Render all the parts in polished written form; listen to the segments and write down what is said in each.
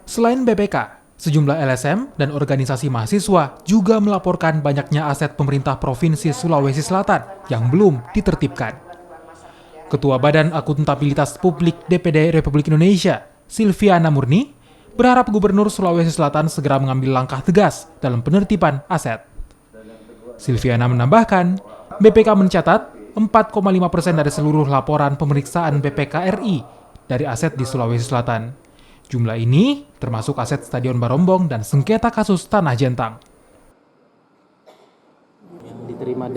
Selain BPK, sejumlah LSM dan organisasi mahasiswa juga melaporkan banyaknya aset pemerintah Provinsi Sulawesi Selatan yang belum ditertibkan. Ketua Badan Akuntabilitas Publik DPD Republik Indonesia, Silviana Murni, berharap Gubernur Sulawesi Selatan segera mengambil langkah tegas dalam penertiban aset. Silviana menambahkan, BPK mencatat 4,5% dari seluruh laporan pemeriksaan BPK RI dari aset di Sulawesi Selatan. Jumlah ini termasuk aset Stadion Barombong dan sengketa kasus Tanah Jentang.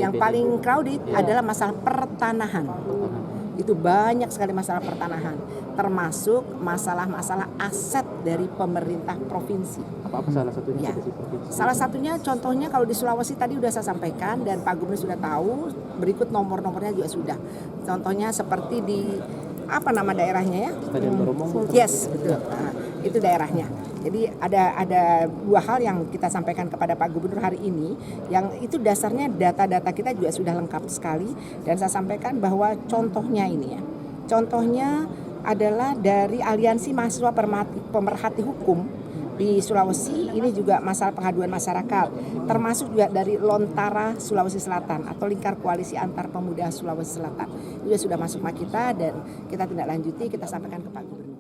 Yang paling crowded adalah masalah pertanahan. Itu banyak sekali masalah pertanahan, termasuk masalah-masalah aset dari pemerintah provinsi. Apa salah satunya? Ya. Salah satunya contohnya kalau di Sulawesi tadi sudah saya sampaikan dan Pak Gubernur sudah tahu, berikut nomor-nomornya juga sudah. Contohnya seperti di apa nama daerahnya ya? Stadion Barombong. Yes, betul. Nah, itu daerahnya. Jadi ada dua hal yang kita sampaikan kepada Pak Gubernur hari ini, yang itu dasarnya data-data kita juga sudah lengkap sekali, dan saya sampaikan bahwa contohnya ini ya. Contohnya adalah dari Aliansi Mahasiswa Pemerhati Hukum di Sulawesi, ini juga masalah pengaduan masyarakat, termasuk juga dari Lontara Sulawesi Selatan atau Lingkar Koalisi Antar Pemuda Sulawesi Selatan. Juga sudah masuk sama kita dan kita tindak lanjuti, kita sampaikan ke Pak Gubernur.